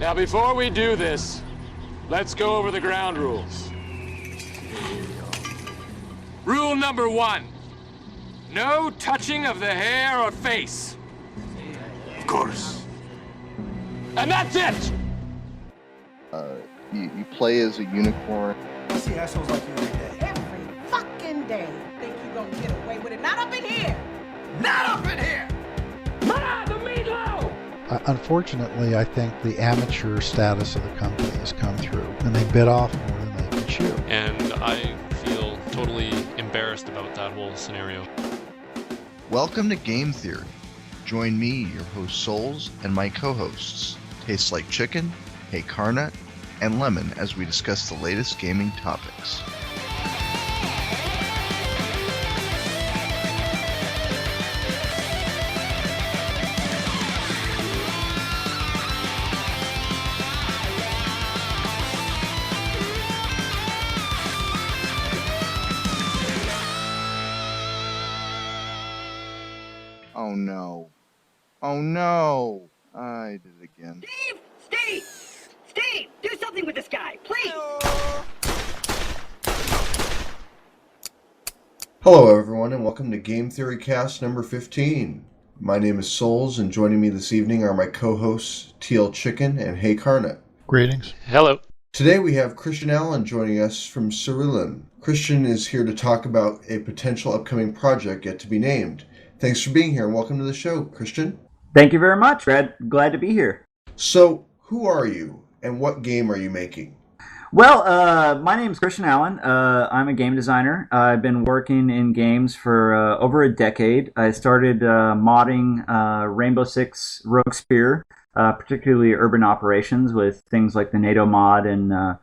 Now, before we do this, let's go over the ground rules. Rule number 1. No touching of the hair or face. Of course. And that's it! You play as a unicorn. I see assholes like you every day. Every fucking day. Think you gonna get away with it? Not up in here! Not up in here! The meatloaf! Unfortunately, I think the amateur status of the company has come through, and they bit off more than they could chew. And I feel totally embarrassed about that whole scenario. Welcome to Game Theory. Join me, your host Souls, and my co-hosts, Tastes Like Chicken, Hey Carnut, and Lemon, as we discuss the latest gaming topics. Oh no. Oh no! I did it again. Steve! Do something with this guy, please! Hello everyone and welcome to GameTheoryCast number 15. My name is Souls and joining me this evening are my co-hosts TL Chicken and Hey Carnut. Greetings. Hello. Today we have Christian Allen joining us from Cerulean. Christian is here to talk about a potential upcoming project yet to be named. Thanks for being here and welcome to the show, Christian. Thank you very much, Red. Glad to be here. So, who are you and what game are you making? Well, my name is Christian Allen. I'm a game designer. I've been working in games for over a decade. I started modding Rainbow Six Rogue Spear, particularly urban operations with things like the NATO mod and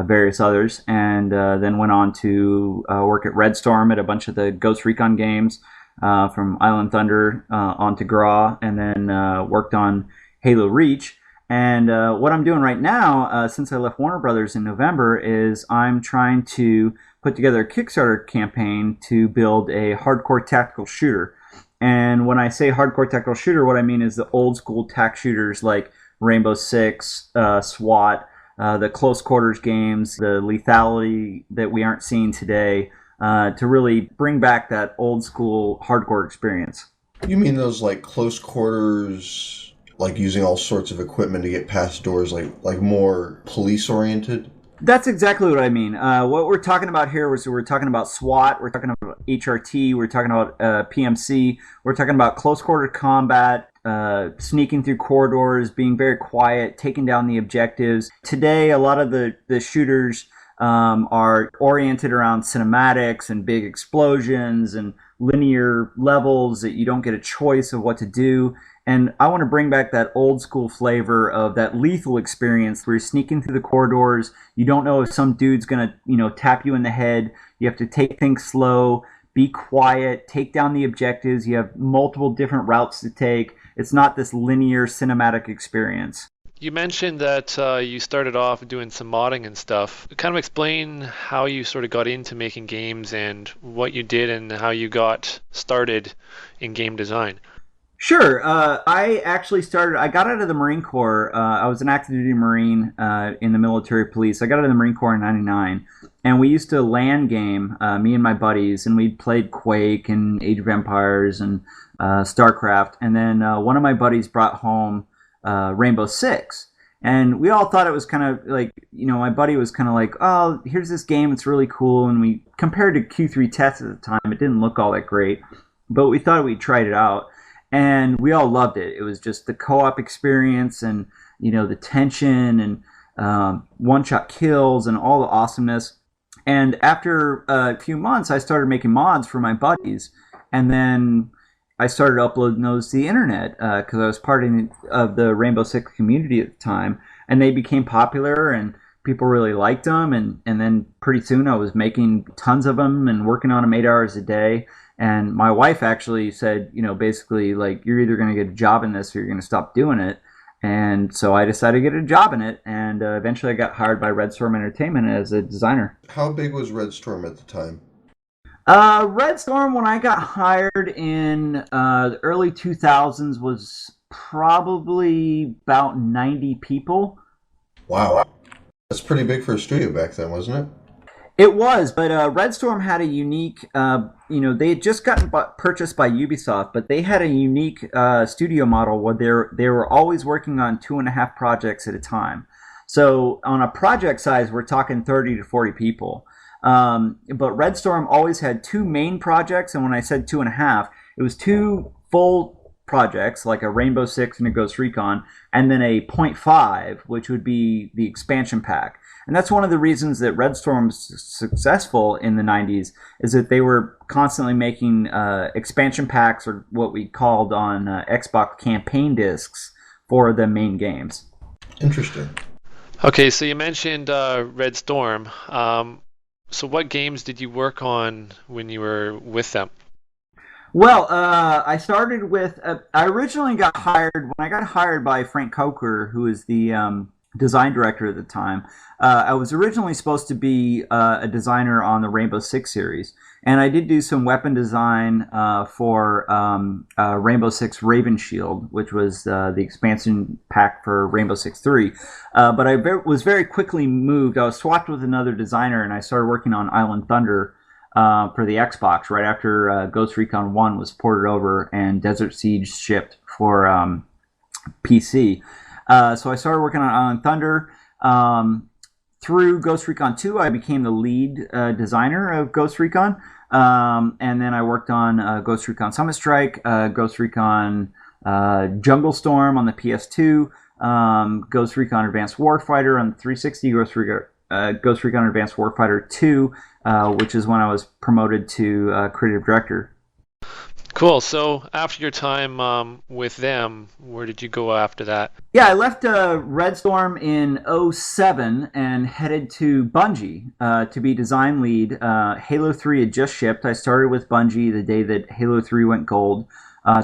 various others, and then went on to work at Red Storm at a bunch of the Ghost Recon games, from Island Thunder onto Gra, and then worked on Halo Reach. And what I'm doing right now, since I left Warner Brothers in November, is I'm trying to put together a Kickstarter campaign to build a hardcore tactical shooter. And when I say hardcore tactical shooter, what I mean is the old school tac shooters like Rainbow Six, SWAT, the close quarters games, the lethality that we aren't seeing today, to really bring back that old school hardcore experience. You mean those like close quarters, like using all sorts of equipment to get past doors, like more police oriented? That's exactly what I mean. What we're talking about here was we're talking about SWAT, we're talking about HRT, we're talking about PMC, we're talking about close quarter combat, sneaking through corridors, being very quiet, taking down the objectives. Today, a lot of the shooters are oriented around cinematics and big explosions and linear levels that you don't get a choice of what to do. And I want to bring back that old school flavor of that lethal experience where you're sneaking through the corridors. You don't know if some dude's going to, tap you in the head. You have to take things slow, be quiet, take down the objectives. You have multiple different routes to take. It's not this linear cinematic experience. You mentioned that you started off doing some modding and stuff. Kind of explain how you sort of got into making games and what you did and how you got started in game design. Sure. I got out of the Marine Corps. I was an active duty Marine in the military police. I got out of the Marine Corps in '99, and we used to LAN game, me and my buddies, and we played Quake and Age of Empires and StarCraft. And then one of my buddies brought home Rainbow Six. And we all thought it was kind of like, my buddy was kind of like, oh, here's this game, it's really cool. And we compared to Q3 Test at the time, it didn't look all that great, but we thought we'd tried it out. And we all loved it. It was just the co-op experience and, the tension and one-shot kills and all the awesomeness. And after a few months, I started making mods for my buddies. And then I started uploading those to the internet because I was part of the Rainbow Six community at the time. And they became popular and people really liked them. And then pretty soon I was making tons of them and working on them 8 hours a day. And my wife actually said, basically, like, you're either going to get a job in this or you're going to stop doing it. And so I decided to get a job in it. And eventually I got hired by Red Storm Entertainment as a designer. How big was Red Storm at the time? Red Storm, when I got hired in the early 2000s, was probably about 90 people. Wow. That's pretty big for a studio back then, wasn't it? It was, but Red Storm had a unique, they had just gotten purchased by Ubisoft, but they had a unique studio model where they were always working on 2.5 projects at a time. So on a project size, we're talking 30 to 40 people. But Red Storm always had 2 main projects, and when I said 2.5, it was 2 full projects, like a Rainbow Six and a Ghost Recon, and then a 0.5, which would be the expansion pack. And that's one of the reasons that Red Storm's successful in the 90s, is that they were constantly making expansion packs, or what we called on Xbox campaign discs, for the main games. Interesting. Okay, so you mentioned Red Storm. So what games did you work on when you were with them? Well, I started with, I originally got hired, when I got hired by Frank Coker, who is the design director at the time. I was originally supposed to be a designer on the Rainbow Six series, and I did do some weapon design for Rainbow Six Raven Shield, which was the expansion pack for Rainbow Six 3. But I was very quickly moved. I was swapped with another designer, and I started working on Island Thunder for the Xbox right after Ghost Recon 1 was ported over and Desert Siege shipped for PC. So I started working on Island Thunder. Through Ghost Recon 2, I became the lead designer of Ghost Recon. And then I worked on Ghost Recon Summit Strike, Ghost Recon Jungle Storm on the PS2, Ghost Recon Advanced Warfighter on the 360, Ghost Recon Advanced Warfighter 2, which is when I was promoted to creative director. Cool. So after your time with them, where did you go after that? Yeah, I left Red Storm in 2007 and headed to Bungie to be design lead. Halo 3 had just shipped. I started with Bungie the day that Halo 3 went gold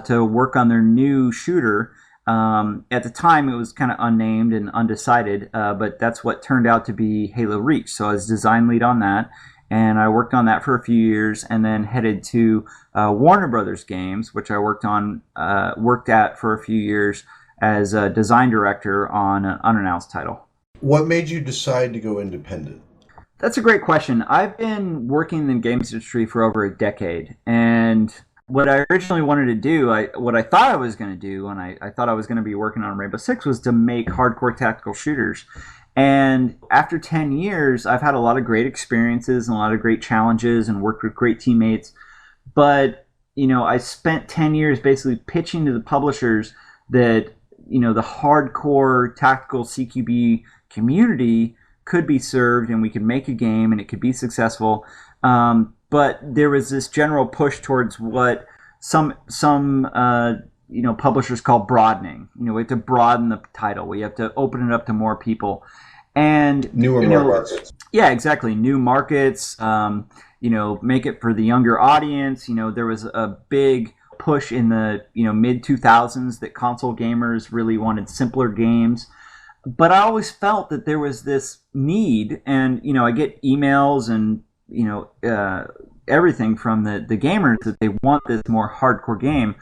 to work on their new shooter. At the time, it was kind of unnamed and undecided, but that's what turned out to be Halo Reach. So I was design lead on that. And I worked on that for a few years, and then headed to Warner Brothers Games, which I worked at for a few years as a design director on an unannounced title. What made you decide to go independent? That's a great question. I've been working in the games industry for over a decade, and what I originally wanted to do, what I thought I was going to do, and I thought I was going to be working on Rainbow Six, was to make hardcore tactical shooters. And after 10 years, I've had a lot of great experiences and a lot of great challenges and worked with great teammates. But, I spent 10 years basically pitching to the publishers that, the hardcore tactical CQB community could be served and we could make a game and it could be successful. But there was this general push towards what some publishers call broadening. We have to broaden the title. We have to open it up to more people. And newer markets. Yeah, exactly. New markets, make it for the younger audience. There was a big push in the, mid 2000s that console gamers really wanted simpler games. But I always felt that there was this need, and, I get emails and, everything from the gamers that they want this more hardcore game.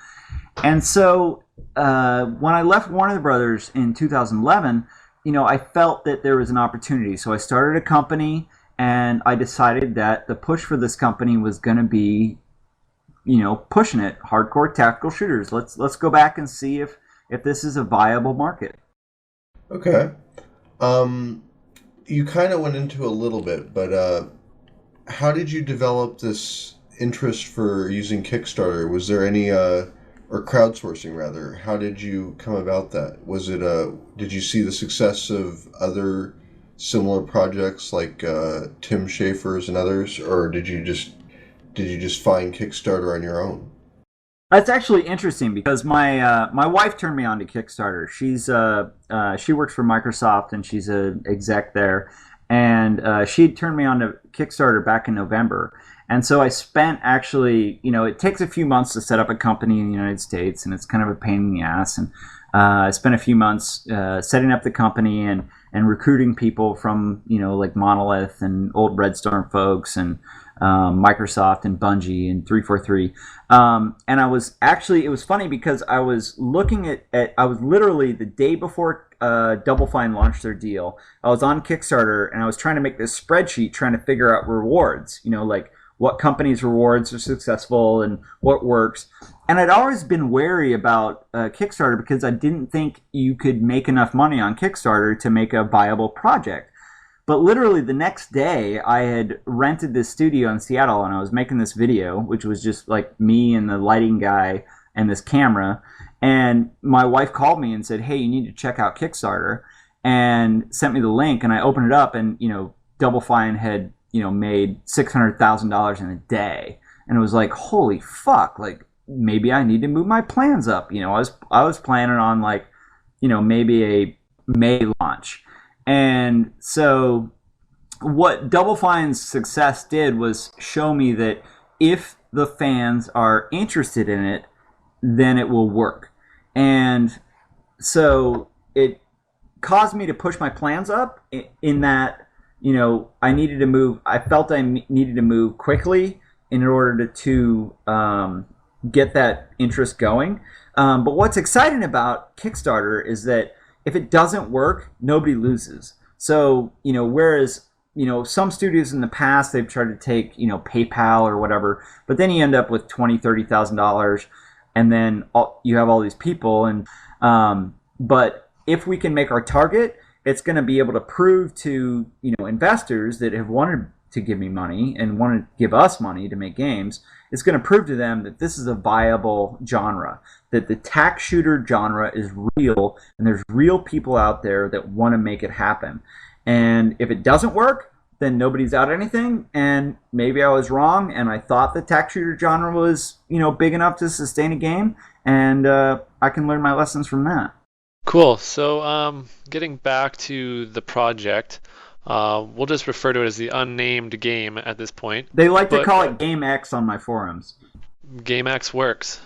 And so when I left Warner Brothers in 2011, I felt that there was an opportunity. So I started a company, and I decided that the push for this company was going to be, pushing it, hardcore tactical shooters. Let's go back and see if this is a viable market. Okay. You kind of went into a little bit, but how did you develop this interest for using Kickstarter? Was there any or crowdsourcing rather? How did you come about that? Was it did you see the success of other similar projects like Tim Schafer's and others, or did you just find Kickstarter on your own? That's actually interesting because my wife turned me on to Kickstarter. She works for Microsoft and she's an exec there, and she turned me on to Kickstarter back in November. And so I spent it takes a few months to set up a company in the United States, and it's kind of a pain in the ass. And I spent a few months setting up the company and recruiting people from, like Monolith and old Red Storm folks and Microsoft and Bungie and 343. And it was funny because I was looking I was literally the day before Double Fine launched their deal, I was on Kickstarter and I was trying to make this spreadsheet trying to figure out rewards, like what companies' rewards are successful and what works. And I'd always been wary about Kickstarter because I didn't think you could make enough money on Kickstarter to make a viable project. But literally the next day, I had rented this studio in Seattle and I was making this video, which was just like me and the lighting guy and this camera. And my wife called me and said, hey, you need to check out Kickstarter, and sent me the link. And I opened it up and, Double Fine had, made $600,000 in a day. And it was like, holy fuck, like maybe I need to move my plans up. I was planning on like, maybe a May launch. And so what Double Fine's success did was show me that if the fans are interested in it, then it will work. And so it caused me to push my plans up in that, I needed to move. I felt I needed to move quickly in order to get that interest going. But what's exciting about Kickstarter is that if it doesn't work, nobody loses. So, whereas, some studios in the past, they've tried to take, PayPal or whatever, but then you end up with $20,000, $30,000, and then you have all these people. And but if we can make our target, it's going to be able to prove to, investors that have wanted to give me money and want to give us money to make games. It's going to prove to them that this is a viable genre, that the tax shooter genre is real, and there's real people out there that want to make it happen. And if it doesn't work, then nobody's out anything. And maybe I was wrong, and I thought the tax shooter genre was, big enough to sustain a game, and I can learn my lessons from that. Cool. So getting back to the project, we'll just refer to it as the unnamed game at this point. They like to call it Game X on my forums. Game X works.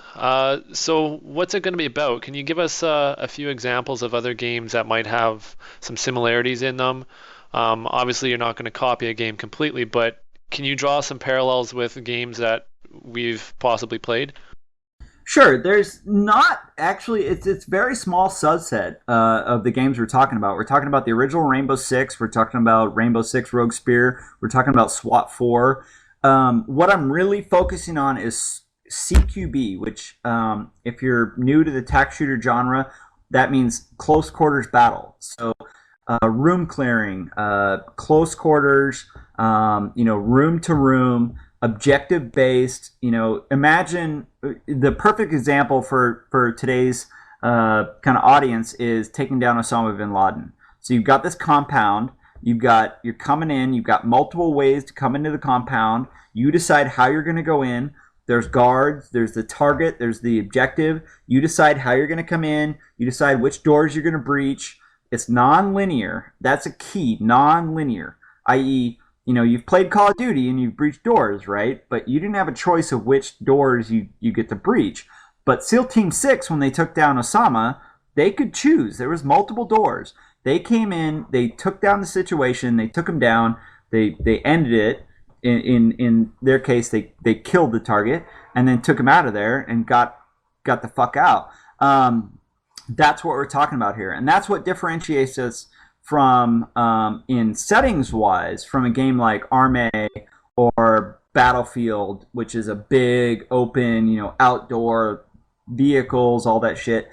So what's it going to be about? Can you give us a few examples of other games that might have some similarities in them? Obviously, you're not going to copy a game completely, but can you draw some parallels with games that we've possibly played? Sure. There's not actually. It's very small subset of the games we're talking about. We're talking about the original Rainbow Six. We're talking about Rainbow Six Rogue Spear. We're talking about SWAT 4. What I'm really focusing on is CQB, which if you're new to the tax shooter genre, that means close quarters battle. So room clearing, close quarters, room to room, objective based. Imagine the perfect example for today's kind of audience is taking down Osama bin Laden. So you've got this compound. You're coming in. You've got multiple ways to come into the compound. You decide how you're going to go in. There's guards. There's the target. There's the objective. You decide how you're going to come in. You decide which doors you're going to breach. It's non-linear. That's a key. Non-linear, i.e., you've played Call of Duty and you've breached doors, right? But you didn't have a choice of which doors you get to breach. But SEAL Team 6, when they took down Osama, they could choose. There was multiple doors. They came in, they took down the situation, they took him down, they ended it. In their case, they killed the target and then took him out of there and got the fuck out. That's what we're talking about here. And that's what differentiates us from, in settings-wise, from a game like Arme or Battlefield, which is a big, open, outdoor vehicles, all that shit.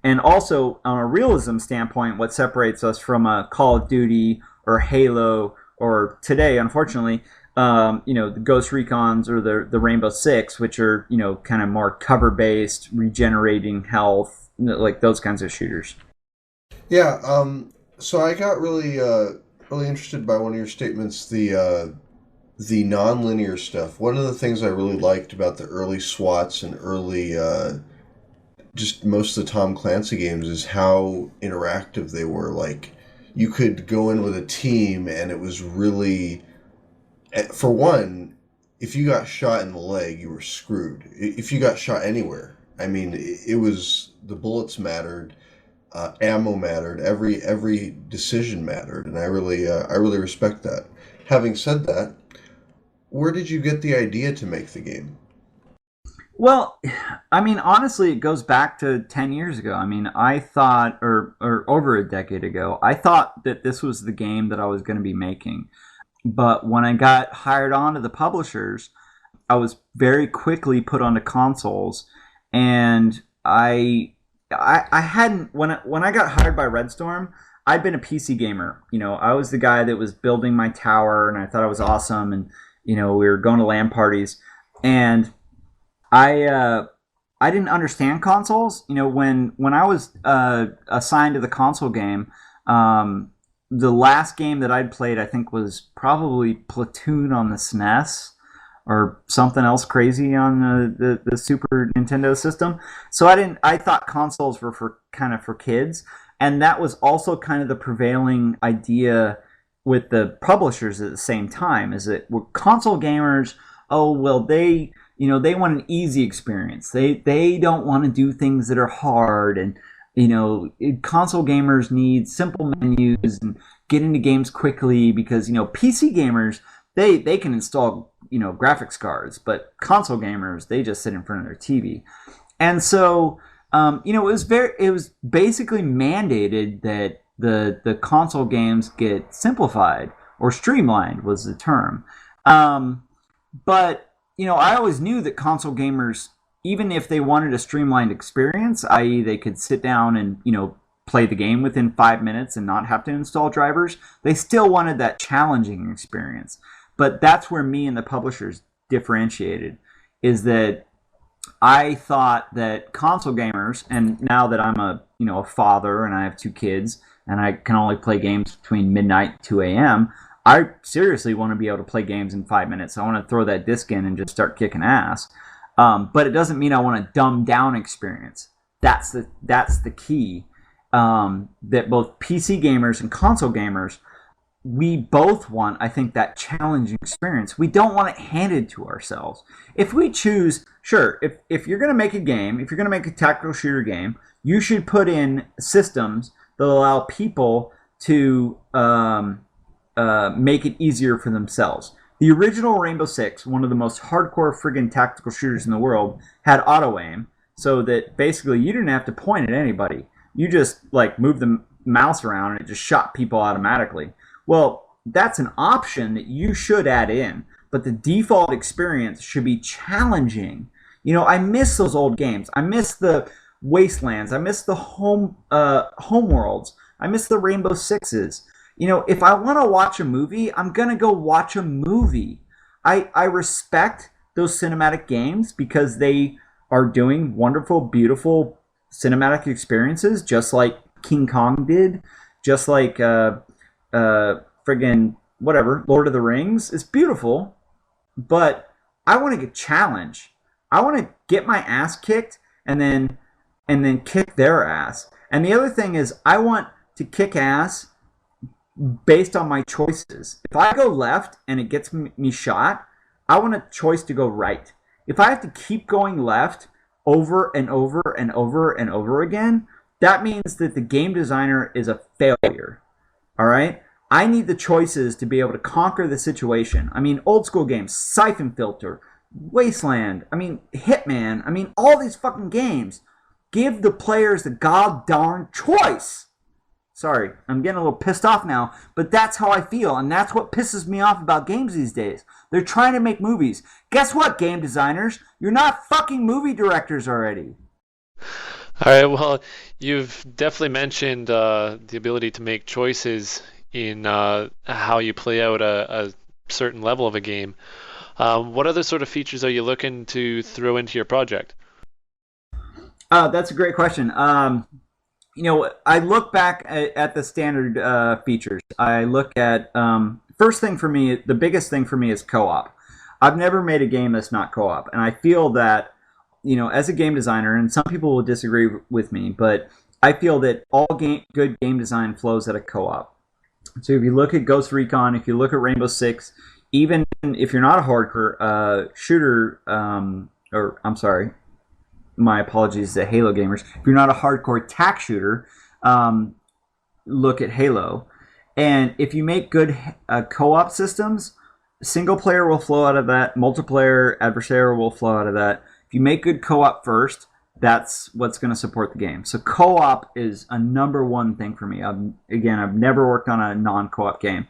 And also, on a realism standpoint, what separates us from a Call of Duty or Halo or today, unfortunately, the Ghost Recons or the Rainbow Six, which are, kind of more cover-based, regenerating health, like those kinds of shooters. Yeah, so I got really interested by one of your statements, the non-linear stuff. One of the things I really liked about the early SWATs and early just most of the Tom Clancy games is how interactive they were. Like, you could go in with a team and it was really, for one, if you got shot in the leg, you were screwed. If you got shot anywhere, I mean, it was, the bullets mattered, ammo mattered, every decision mattered, and I really respect that. Having said that, where did you get the idea to make the game? Well, I mean, honestly, it goes back to 10 years ago. I mean, I thought, or over a decade ago, I thought that this was the game that I was going to be making. But when I got hired on to the publishers, I was very quickly put onto consoles, and I hadn't when I got hired by Red Storm, I'd been a PC gamer. You know, I was the guy that was building my tower, and I thought I was awesome, and you know, we were going to LAN parties, and I didn't understand consoles. You know, when I was assigned to the console game, the last game that I'd played, I think, was probably Platoon on the SNES or something else crazy on the Super Nintendo system. So I thought consoles were for kids, and that was also kind of the prevailing idea with the publishers at the same time, is that we're console gamers. Oh, well, they want an easy experience. They don't want to do things that are hard, and console gamers need simple menus and get into games quickly, because PC gamers, they can install graphics cards, but console gamers, they just sit in front of their TV. And so it was basically mandated that the console games get simplified, or streamlined was the term. But I always knew that console gamers, even if they wanted a streamlined experience, i.e. they could sit down and play the game within 5 minutes and not have to install drivers, they still wanted that challenging experience. But that's where me and the publishers differentiated, is that I thought that console gamers, and now that I'm a father and I have 2 kids and I can only play games between midnight and 2 a.m., I seriously want to be able to play games in 5 minutes. I want to throw that disc in and just start kicking ass. But it doesn't mean I want a dumbed down experience. That's the key. That both PC gamers and console gamers, we both want, I think, that challenging experience. We don't want it handed to ourselves. If we choose, sure, if you're going to make a game, if you're going to make a tactical shooter game, you should put in systems that allow people to make it easier for themselves. The original Rainbow Six, one of the most hardcore friggin' tactical shooters in the world, had auto aim, so that basically you didn't have to point at anybody. You just move the mouse around and it just shot people automatically. Well, that's an option that you should add in, but the default experience should be challenging. I miss those old games. I miss the Wastelands. I miss the home worlds. I miss the Rainbow Sixes. If I want to watch a movie, I'm going to go watch a movie. I respect those cinematic games because they are doing wonderful, beautiful cinematic experiences, just like King Kong did, just like friggin' whatever, Lord of the Rings. It's beautiful, but I want to get challenged. I want to get my ass kicked and then kick their ass. And the other thing is, I want to kick ass based on my choices. If I go left and it gets me shot, I want a choice to go right. If I have to keep going left over and over and over and over again, that means that the game designer is a failure. All right? I need the choices to be able to conquer the situation. I mean, old school games, Siphon Filter, Wasteland, Hitman, all these fucking games. Give the players the god-darn choice. Sorry, I'm getting a little pissed off now, but that's how I feel, and that's what pisses me off about games these days. They're trying to make movies. Guess what, game designers? You're not fucking movie directors already. All right, well, you've definitely mentioned the ability to make choices in how you play out a certain level of a game. What other sort of features are you looking to throw into your project? That's a great question. I look back at the standard features. I look at, first thing for me, the biggest thing for me is co-op. I've never made a game that's not co-op. And I feel that, as a game designer, and some people will disagree with me, but I feel that all good game design flows out of co-op. So if you look at Ghost Recon, if you look at Rainbow Six, even if you're not a hardcore shooter, my apologies to Halo gamers. If you're not a hardcore tac shooter, look at Halo. And if you make good co-op systems, single player will flow out of that, multiplayer adversarial will flow out of that. If you make good co-op first, that's what's going to support the game. So co-op is a number one thing for me. I've never worked on a non-co-op game.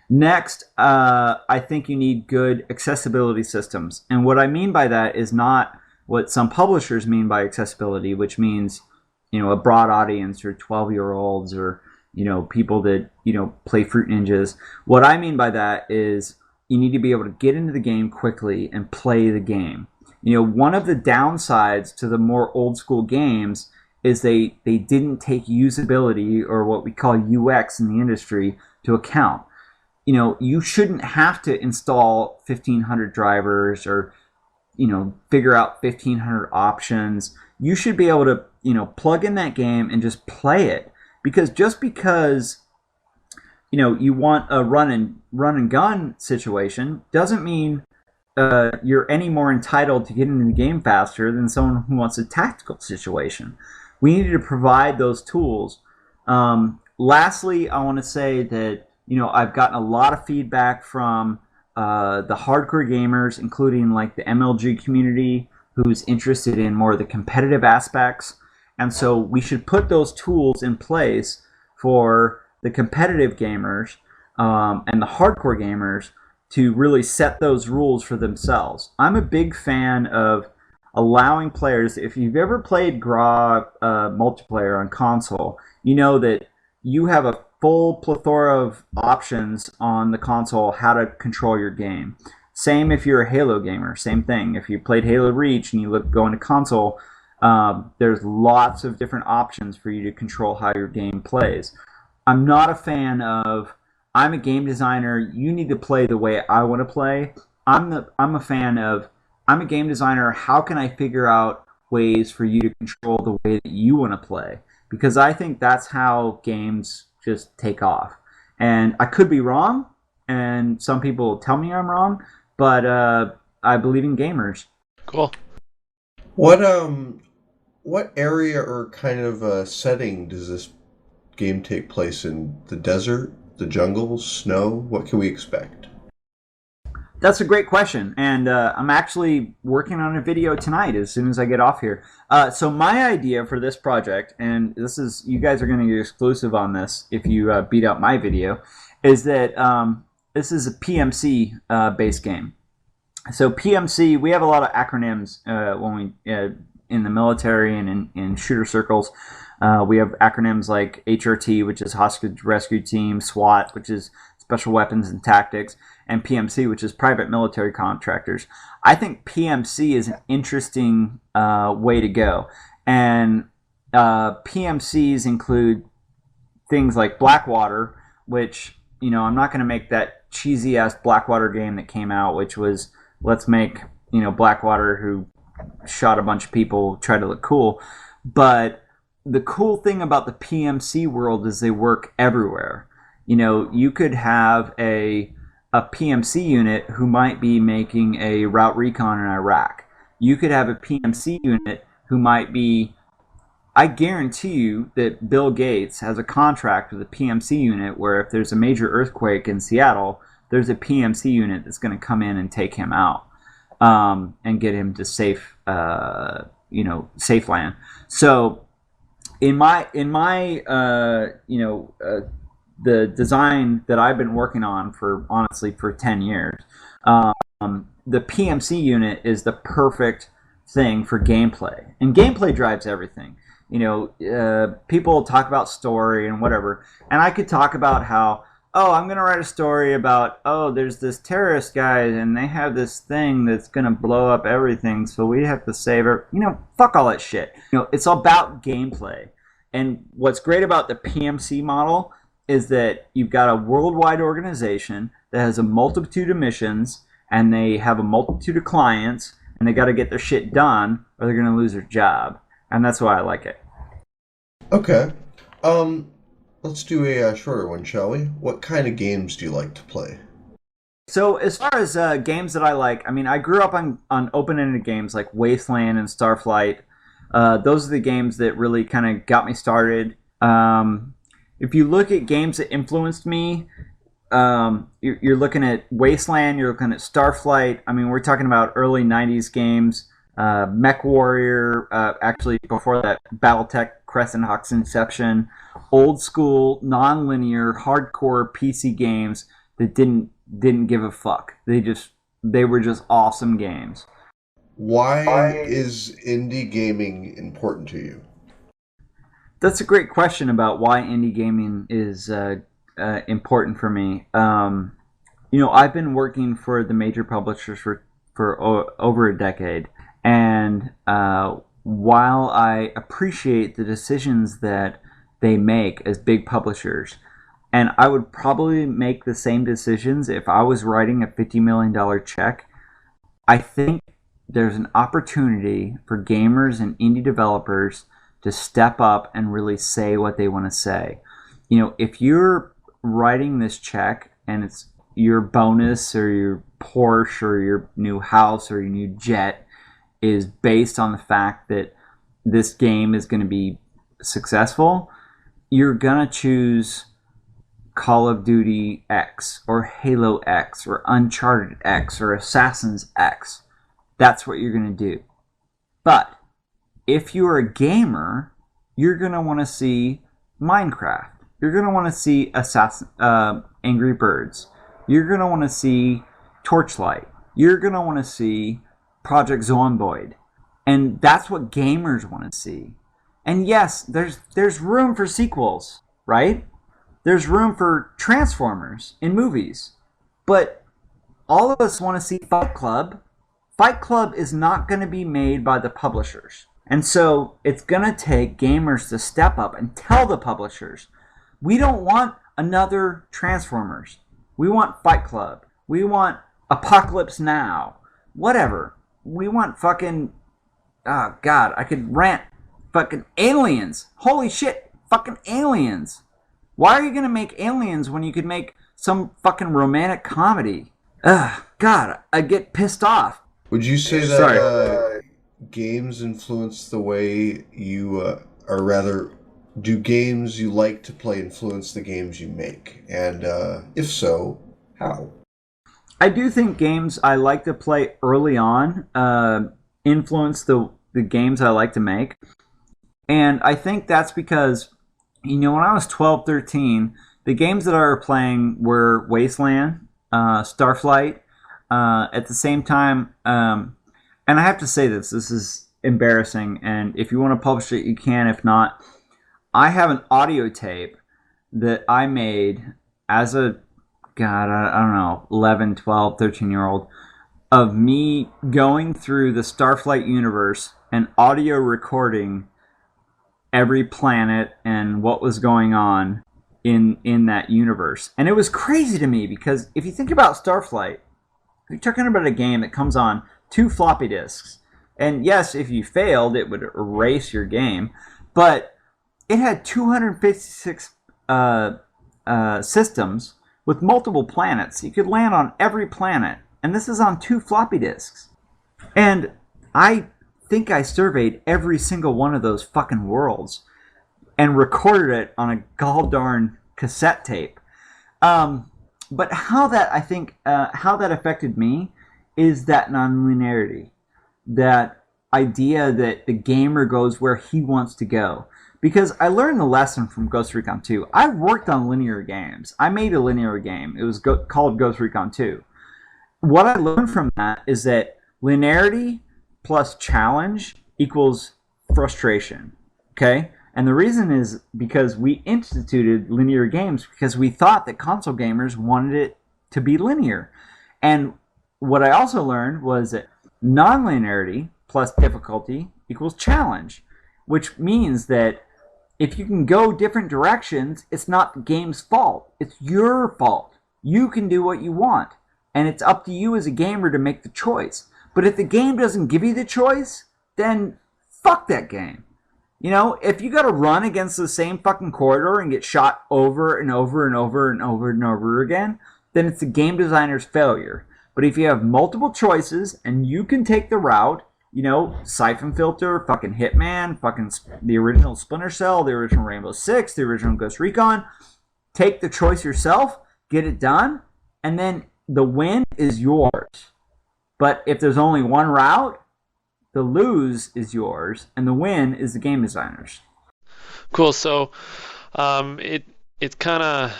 Next, I think you need good accessibility systems. And what I mean by that is not what some publishers mean by accessibility, which means, a broad audience or 12-year-olds or, people that, play Fruit Ninjas. What I mean by that is you need to be able to get into the game quickly and play the game. One of the downsides to the more old school games is they didn't take usability, or what we call UX in the industry, to account. You shouldn't have to install 1,500 drivers or, figure out 1,500 options. You should be able to, plug in that game and just play it. Because just because, you want a run and gun situation doesn't mean you're any more entitled to get into the game faster than someone who wants a tactical situation. We need to provide those tools. Lastly, I want to say that, I've gotten a lot of feedback from the hardcore gamers, including like the MLG community, who's interested in more of the competitive aspects. And so we should put those tools in place for the competitive gamers and the hardcore gamers to really set those rules for themselves. I'm a big fan of allowing players, if you've ever played GRA multiplayer on console, you know that you have a full plethora of options on the console how to control your game. Same if you're a Halo gamer, same thing. If you played Halo Reach and you go into console, there's lots of different options for you to control how your game plays. I'm not a fan of, I'm a game designer, you need to play the way I want to play. I'm a fan of, I'm a game designer, how can I figure out ways for you to control the way that you want to play? Because I think that's how games just take off. And I could be wrong, and some people tell me I'm wrong, but I believe in gamers. Cool. What area or kind of setting does this game take place in? The desert, the jungle, snow? What can we expect? That's a great question, and I'm actually working on a video tonight as soon as I get off here. So my idea for this project, and this is, you guys are going to get exclusive on this if you beat out my video, is that this is a PMC based game. So PMC, we have a lot of acronyms when we in the military and in shooter circles. We have acronyms like HRT, which is Hostage Rescue Team, SWAT, which is Special Weapons and Tactics, and PMC, which is Private Military Contractors. I think PMC is an interesting way to go. And PMCs include things like Blackwater, which, I'm not going to make that cheesy-ass Blackwater game that came out, which was, let's make, Blackwater who shot a bunch of people try to look cool. But the cool thing about the PMC world is they work everywhere. You could have a PMC unit who might be making a route recon in Iraq. You could have a PMC unit who might be, I guarantee you that Bill Gates has a contract with a PMC unit where if there's a major earthquake in Seattle, there's a PMC unit that's going to come in and take him out and get him to safe land. So in my the design that I've been working on for 10 years, the PMC unit is the perfect thing for gameplay. And gameplay drives everything. People talk about story and whatever. And I could talk about how, I'm going to write a story about, there's this terrorist guy and they have this thing that's going to blow up everything, so we have to save her. Fuck all that shit. It's about gameplay. And what's great about the PMC model is that you've got a worldwide organization that has a multitude of missions, and they have a multitude of clients, and they got to get their shit done, or they're going to lose their job. And that's why I like it. Okay. Let's do a shorter one, shall we? What kind of games do you like to play? So as far as games that I like, I grew up on open-ended games like Wasteland and Starflight. Those are the games that really kind of got me started. If you look at games that influenced me, you're looking at Wasteland, you're looking at Starflight. We're talking about early 90s games. Mech Warrior, actually before that, BattleTech, Crescent Hawk's Inception, old school, non-linear, hardcore PC games that didn't give a fuck. They were just awesome games. Why is indie gaming important to you? That's a great question about why indie gaming is important for me. I've been working for the major publishers for over a decade, and while I appreciate the decisions that they make as big publishers, and I would probably make the same decisions if I was writing a $50 million check, I think there's an opportunity for gamers and indie developers to step up and really say what they want to say. If you're writing this check and it's your bonus or your Porsche or your new house or your new jet is based on the fact that this game is going to be successful, you're going to choose Call of Duty X or Halo X or Uncharted X or Assassin's X. That's what you're going to do. But if you're a gamer, you're going to want to see Minecraft. You're going to want to see Angry Birds. You're going to want to see Torchlight. You're going to want to see Project Zomboid. And that's what gamers want to see. And yes, there's room for sequels, right? There's room for Transformers in movies. But all of us want to see Fight Club. Fight Club is not going to be made by the publishers. And so it's going to take gamers to step up and tell the publishers, we don't want another Transformers. We want Fight Club. We want Apocalypse Now. Whatever. We want fucking... Oh, God, I could rant. Fucking Aliens. Holy shit. Fucking Aliens. Why are you going to make Aliens when you could make some fucking romantic comedy? Ugh, God, I get pissed off. Would you say that games influence the way you, or rather, do games you like to play influence the games you make? And if so, how? I do think games I like to play early on influence the games I like to make. And I think that's because, when I was 12, 13, the games that I were playing were Wasteland, Starflight. At the same time, and I have to say this is embarrassing, and if you want to publish it, you can. If not, I have an audio tape that I made as a, God, I don't know, 11, 12, 13-year-old, of me going through the Starflight universe and audio recording every planet and what was going on in that universe. And it was crazy to me because if you think about Starflight, you're talking about a game that comes on 2 floppy disks. And yes, if you failed, it would erase your game. But it had 256 systems with multiple planets. You could land on every planet. And this is on 2 floppy disks. And I think I surveyed every single one of those fucking worlds and recorded it on a gall-darn cassette tape. But how that affected me is that nonlinearity, that idea that the gamer goes where he wants to go. Because I learned the lesson from Ghost Recon 2. I worked on linear games. I made a linear game. It was called Ghost Recon 2. What I learned from that is that linearity plus challenge equals frustration. Okay? And the reason is because we instituted linear games because we thought that console gamers wanted it to be linear. And what I also learned was that non-linearity plus difficulty equals challenge, which means that if you can go different directions, it's not the game's fault. It's your fault. You can do what you want. And it's up to you as a gamer to make the choice. But if the game doesn't give you the choice, then fuck that game. If you got to run against the same fucking corridor and get shot over and over and over and over and over again, then it's the game designer's failure. But if you have multiple choices and you can take the route, Siphon Filter, fucking Hitman, fucking the original Splinter Cell, the original Rainbow Six, the original Ghost Recon, take the choice yourself, get it done, and then the win is yours. But if there's only one route, the lose is yours, and the win is the game designer's. Cool. So it's kind of,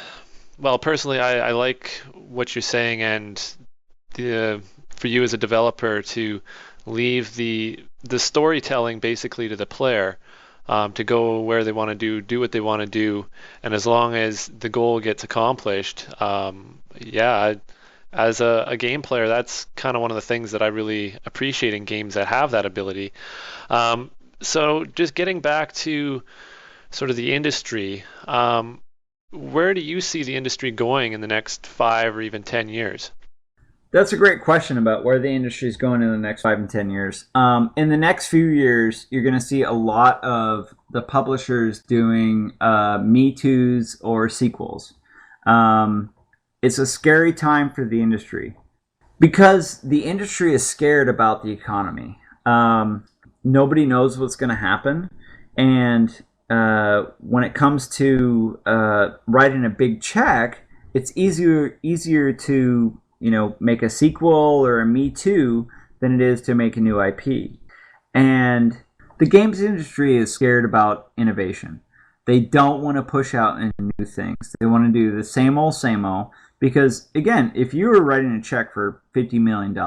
well, personally, I like what you're saying, and for you as a developer to leave the storytelling basically to the player, to go where they want to do what they want to do, and as long as the goal gets accomplished, as a game player, that's kind of one of the things that I really appreciate in games that have that ability. So just getting back to sort of the industry, where do you see the industry going in the next 5 or even 10 years? That's a great question about where the industry is going in the next 5 and 10 years. In the next few years, you're going to see a lot of the publishers doing Me Too's or sequels. It's a scary time for the industry because the industry is scared about the economy. Nobody knows what's going to happen, and when it comes to writing a big check, it's easier to make a sequel or a Me Too than it is to make a new IP. And the games industry is scared about innovation. They don't want to push out into new things. They want to do the same old, because, again, if you were writing a check for $50 million,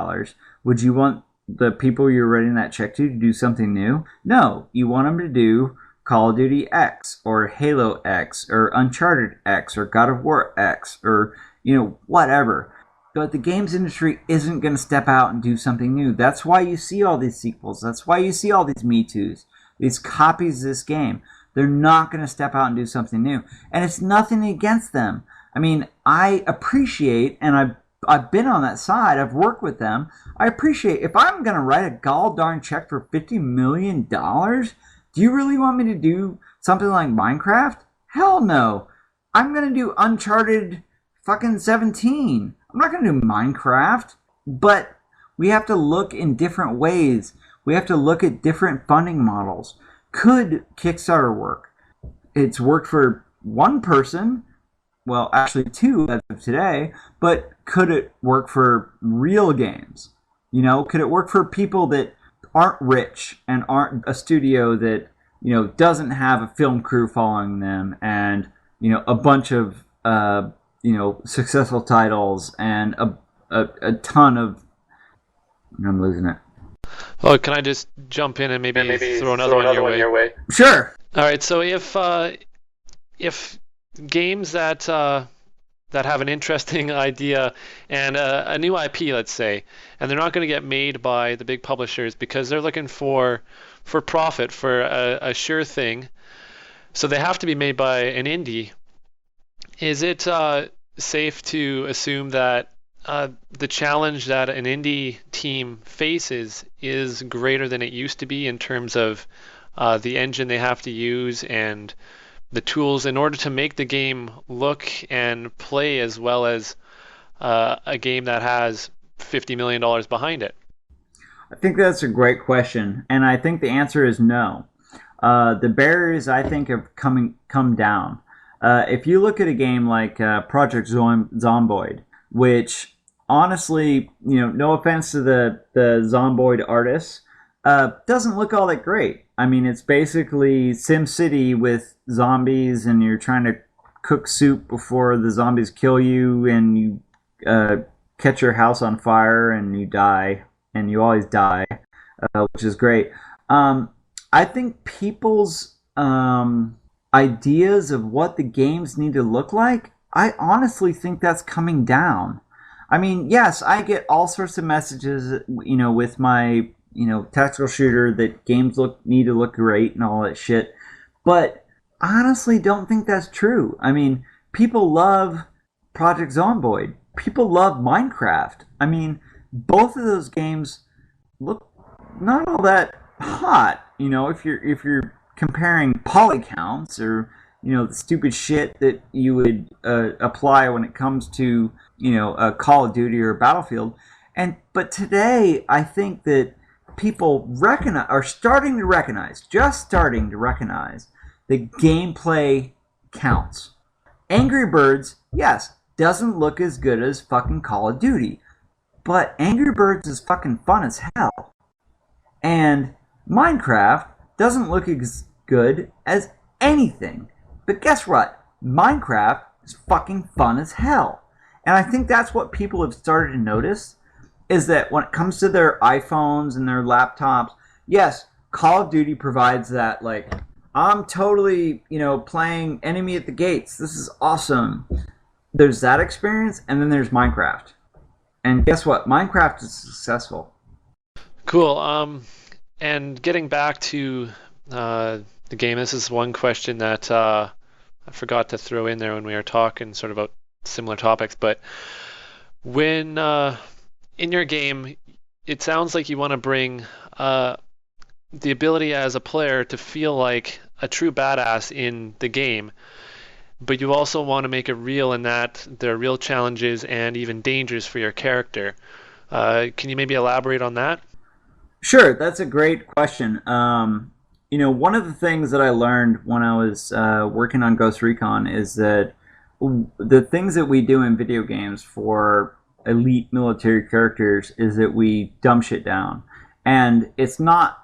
would you want the people you're writing that check to do something new? No. You want them to do Call of Duty X or Halo X or Uncharted X or God of War X or, whatever. But the games industry isn't going to step out and do something new. That's why you see all these sequels. That's why you see all these Me Too's, these copies of this game. They're not going to step out and do something new. And it's nothing against them. I mean, I appreciate, and I've been on that side. I've worked with them. I appreciate, if I'm going to write a gall darn check for $50 million, do you really want me to do something like Minecraft? Hell no. I'm going to do Uncharted fucking 17. I'm not going to do Minecraft. But we have to look in different ways. We have to look at different funding models. Could Kickstarter work? It's worked for one person. Well, actually 2 as of today. But could it work for real games? Could it work for people that aren't rich and aren't a studio that doesn't have a film crew following them and a bunch of successful titles and a ton of... I'm losing it. Oh, can I just jump in and maybe throw another one your way? Sure. All right. So if games that have an interesting idea and a new IP, let's say, and they're not going to get made by the big publishers because they're looking for profit, for a sure thing, so they have to be made by an indie. Is it safe to assume that the challenge that an indie team faces is greater than it used to be in terms of the engine they have to use and the tools in order to make the game look and play as well as a game that has $50 million behind it? I think that's a great question, and I think the answer is no. The barriers, I think, have come down. If you look at a game like Project Zomboid, which honestly, no offense to the Zomboid artists, doesn't look all that great. I mean, it's basically SimCity with zombies, and you're trying to cook soup before the zombies kill you, and you catch your house on fire, and you die, and you always die, which is great. I think people's ideas of what the games need to look like, I honestly think that's coming down. I mean, yes, I get all sorts of messages, with my tactical shooter that games need to look great and all that shit. But I honestly don't think that's true. I mean, people love Project Zomboid. People love Minecraft. I mean, both of those games look not all that hot. If you're comparing poly counts or the stupid shit that you would apply when it comes to a Call of Duty or a Battlefield. But today, I think that people are starting to recognize that gameplay counts. Angry Birds, yes, doesn't look as good as fucking Call of Duty, but Angry Birds is fucking fun as hell. And Minecraft doesn't look as good as anything. But guess what? Minecraft is fucking fun as hell. And I think that's what people have started to notice, is that when it comes to their iPhones and their laptops, yes, Call of Duty provides that, like, I'm totally, playing Enemy at the Gates. This is awesome. There's that experience, and then there's Minecraft. And guess what? Minecraft is successful. Cool. And getting back to the game, this is one question that I forgot to throw in there when we were talking sort of about similar topics. But when in your game, it sounds like you want to bring the ability as a player to feel like a true badass in the game, but you also want to make it real in that there are real challenges and even dangers for your character. Can you maybe elaborate on that? Sure, that's a great question. One of the things that I learned when I was working on Ghost Recon is that the things that we do in video games for elite military characters is that we dumb shit down. And it's not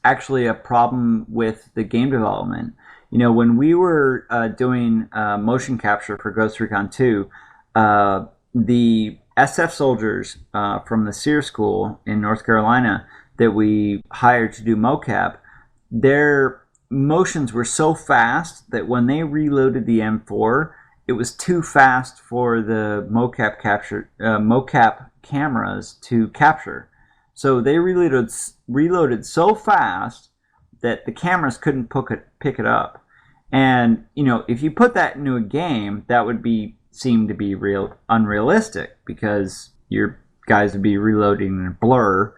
actually a problem with the game development. When we were doing motion capture for Ghost Recon 2, the SF soldiers from the SEER school in North Carolina that we hired to do mocap, their motions were so fast that when they reloaded the M4, it was too fast for the mocap cameras to capture. So they reloaded so fast that the cameras couldn't pick it up. And if you put that into a game, that would seem to be unrealistic, because your guys would be reloading in a blur,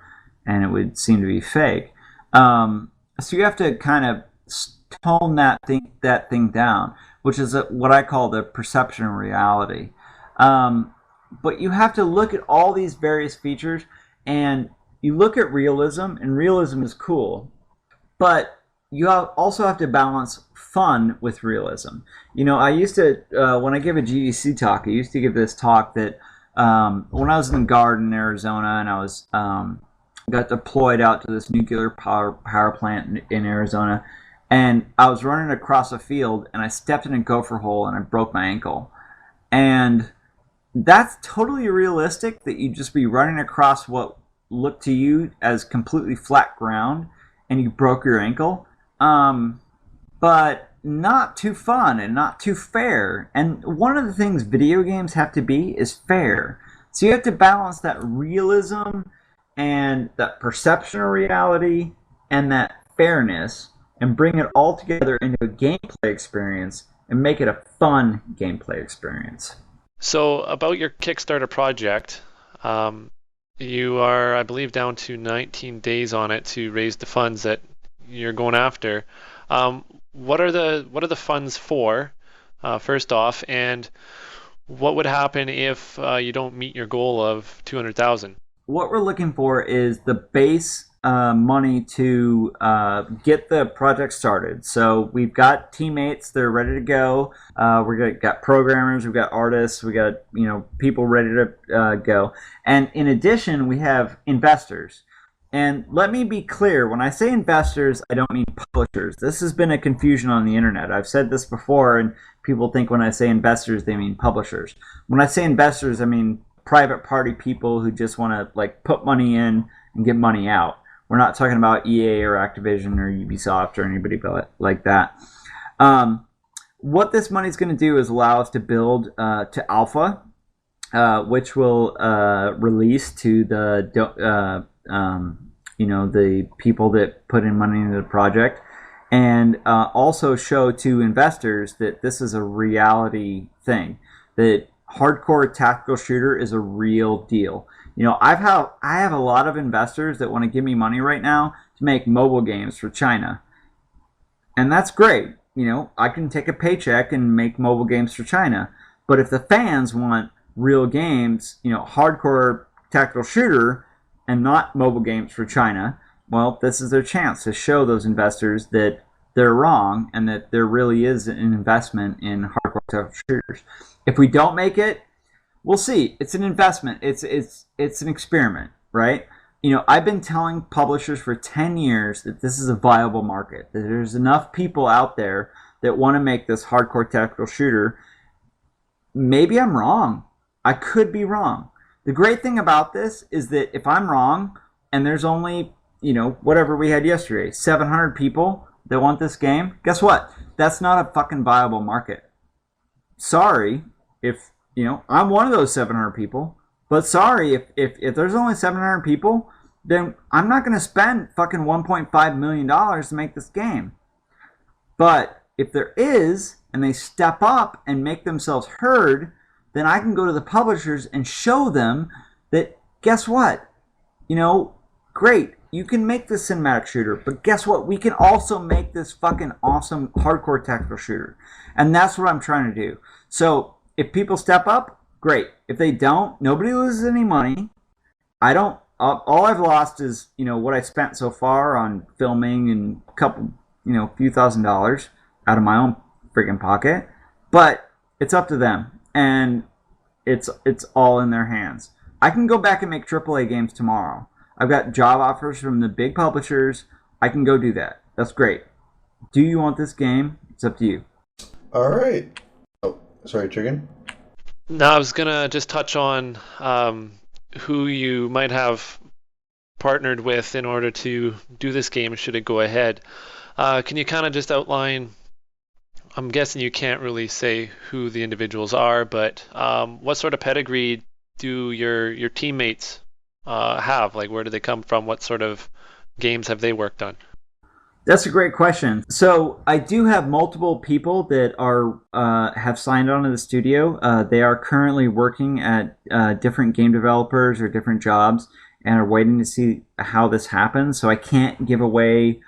and it would seem to be fake. So you have to kind of tone that thing down, which is what I call the perception of reality. But you have to look at all these various features, and you look at realism, and realism is cool, but you also have to balance fun with realism. I used to, when I give a GDC talk, I used to give this talk that when I was in the Guard in Arizona, and I was got deployed out to this nuclear power plant in Arizona, and I was running across a field, and I stepped in a gopher hole, and I broke my ankle. And that's totally realistic, that you'd just be running across what looked to you as completely flat ground, and you broke your ankle. But not too fun and not too fair. And one of the things video games have to be is fair. So you have to balance that realism and that perception of reality and that fairness, and bring it all together into a gameplay experience and make it a fun gameplay experience. So about your Kickstarter project, you are, I believe, down to 19 days on it to raise the funds that you're going after. What are the funds for, first off, and what would happen if you don't meet your goal of 200,000? What we're looking for is the base money to get the project started. So we've got teammates; they're ready to go. We've got programmers, we've got artists, we got people ready to go. And in addition, we have investors. And let me be clear, when I say investors, I don't mean publishers. This has been a confusion on the internet. I've said this before, and people think when I say investors, they mean publishers. When I say investors, I mean private party people who just want to put money in and get money out. We're not talking about EA or Activision or Ubisoft or anybody like that. What this money is going to do is allow us to build to alpha, which will release to the the people that put in money into the project, and also show to investors that this is a reality thing, that hardcore tactical shooter is a real deal. I have a lot of investors that want to give me money right now to make mobile games for China, and that's great. I can take a paycheck and make mobile games for China, but if the fans want real games, hardcore tactical shooter, and not mobile games for China, well, this is their chance to show those investors that they're wrong and that there really is an investment in hardcore tactical shooters. If we don't make it, we'll see. It's an investment. It's an experiment, right? I've been telling publishers for 10 years that this is a viable market, that there's enough people out there that want to make this hardcore tactical shooter. Maybe I'm wrong. I could be wrong. The great thing about this is that if I'm wrong and there's only, whatever we had yesterday, 700 people that want this game, guess what? That's not a fucking viable market. Sorry if, I'm one of those 700 people, but sorry if there's only 700 people, then I'm not going to spend fucking $1.5 million to make this game. But if there is, and they step up and make themselves heard, then I can go to the publishers and show them that, guess what? Great, you can make this cinematic shooter, but guess what? We can also make this fucking awesome hardcore tactical shooter. And that's what I'm trying to do. So if people step up, great. If they don't, nobody loses any money. All I've lost is, what I spent so far on filming and a couple, few $1,000s out of my own freaking pocket. But it's up to them. And it's all in their hands. I can go back and make AAA games tomorrow. I've got job offers from the big publishers. I can go do that. That's great. Do you want this game? It's up to you. All right. Oh, sorry, Chicken. No, I was going to just touch on who you might have partnered with in order to do this game should it go ahead. Can you kind of just outline, I'm guessing you can't really say who the individuals are, but what sort of pedigree do your teammates have? Like, where do they come from? What sort of games have they worked on? That's a great question. So I do have multiple people that are have signed on to the studio. They are currently working at different game developers or different jobs and are waiting to see how this happens. So I can't give away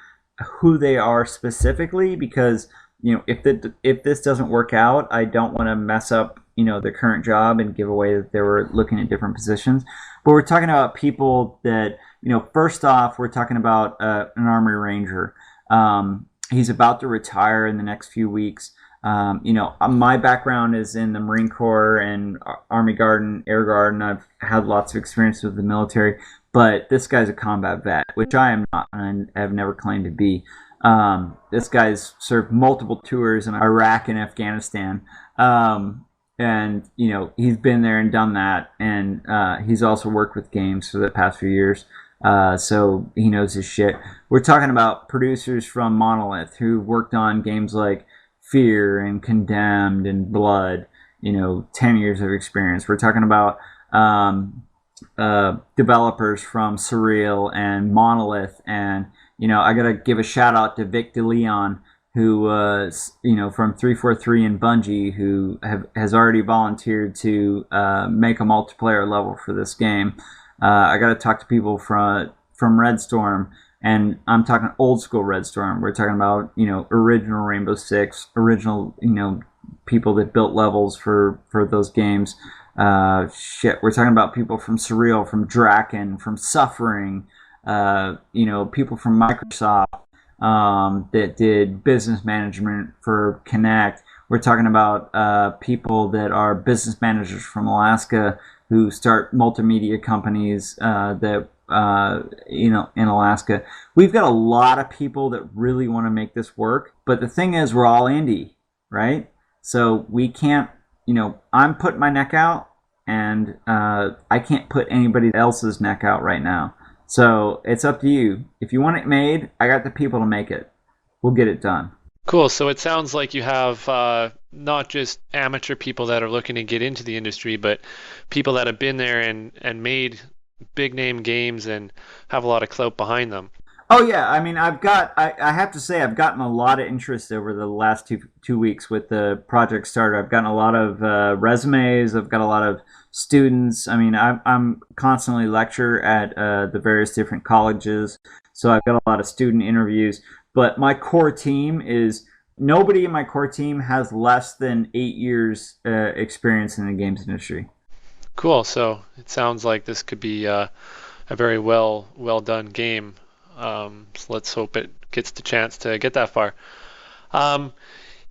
who they are specifically because if this doesn't work out, I don't want to mess up their current job and give away that they were looking at different positions. But we're talking about people that first off, we're talking about an Army Ranger. He's about to retire in the next few weeks. My background is in the Marine Corps and Army Guard and Air Guard, and I've had lots of experience with the military. But this guy's a combat vet, which I am not, and have never claimed to be. This guy's served multiple tours in Iraq and Afghanistan. And he's been there and done that, and he's also worked with games for the past few years, so he knows his shit. We're talking about producers from Monolith who worked on games like Fear and Condemned and Blood, 10 years of experience. We're talking about developers from Surreal and Monolith, and I gotta give a shout out to Vic DeLeon, who was, from 343 and Bungie, who has already volunteered to make a multiplayer level for this game. I got to talk to people from Red Storm, and I'm talking old school Red Storm. We're talking about, original Rainbow Six, original, people that built levels for those games. We're talking about people from Surreal, from Draken, from Suffering, people from Microsoft. That did business management for Connect. We're talking about people that are business managers from Alaska who start multimedia companies that in Alaska. We've got a lot of people that really want to make this work, but the thing is, we're all indie, right? So we can't. I'm putting my neck out, and I can't put anybody else's neck out right now. So it's up to you. If you want it made, I got the people to make it. We'll get it done. Cool. So it sounds like you have not just amateur people that are looking to get into the industry, but people that have been there and made big name games and have a lot of clout behind them. Oh yeah, I mean, I have to say I've gotten a lot of interest over the last two weeks with the project starter. I've gotten a lot of resumes. I've got a lot of students. I mean, I'm constantly lecture at the various different colleges, so I've got a lot of student interviews. But my core team is, nobody in my core team has less than 8 years experience in the games industry. Cool. So it sounds like this could be a very well done game. So let's hope it gets the chance to get that far.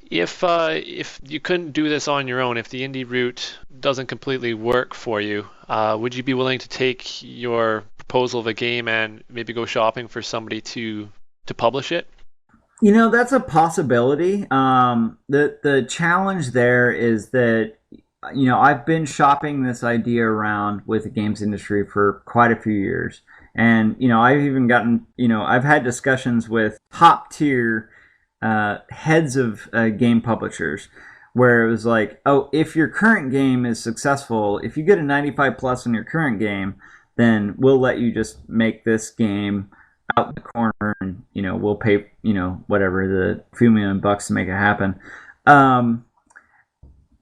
If you couldn't do this on your own, if the indie route doesn't completely work for you, would you be willing to take your proposal of a game and maybe go shopping for somebody to publish it? That's a possibility. The challenge there is that, I've been shopping this idea around with the games industry for quite a few years. And, I've even gotten, I've had discussions with top tier heads of game publishers where it was like, oh, if your current game is successful, if you get a 95 plus in your current game, then we'll let you just make this game out in the corner and, we'll pay, whatever, the few $1,000,000 to make it happen.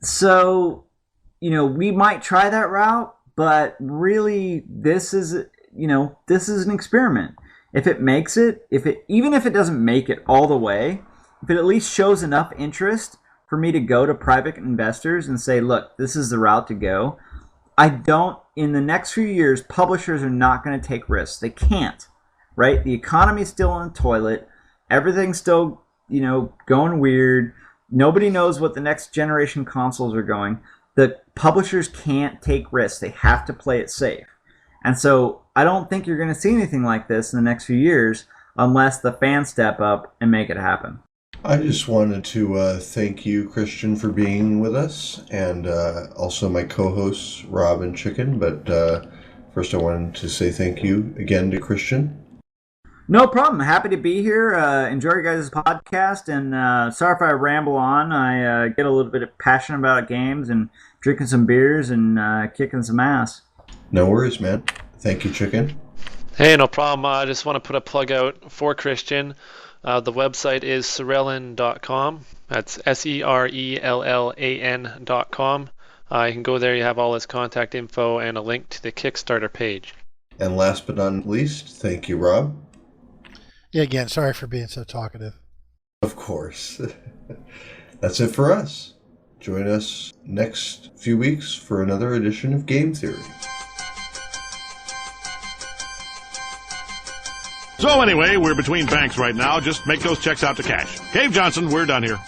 So, we might try that route, but really this is an experiment. If it makes it, even if it doesn't make it all the way, if it at least shows enough interest for me to go to private investors and say, look, this is the route to go. In the next few years, publishers are not going to take risks. They can't, right? The economy's still in the toilet. Everything's still, going weird. Nobody knows what the next generation consoles are going. The publishers can't take risks. They have to play it safe. And so I don't think you're going to see anything like this in the next few years unless the fans step up and make it happen. I just wanted to thank you, Christian, for being with us, and also my co-hosts, Rob and Chicken. But first I wanted to say thank you again to Christian. No problem. Happy to be here. Enjoy your guys' podcast, and sorry if I ramble on. I get a little bit passionate about games and drinking some beers and kicking some ass. No worries, man. Thank you, Chicken. Hey, no problem. I just want to put a plug out for Christian. The website is Serellan.com. That's SERELLAN.com. You can go there. You have all his contact info and a link to the Kickstarter page. And last but not least, thank you, Rob. Yeah, again, sorry for being so talkative. Of course. That's it for us. Join us next few weeks for another edition of Game Theory. So anyway, we're between banks right now. Just make those checks out to cash. Cave Johnson, we're done here.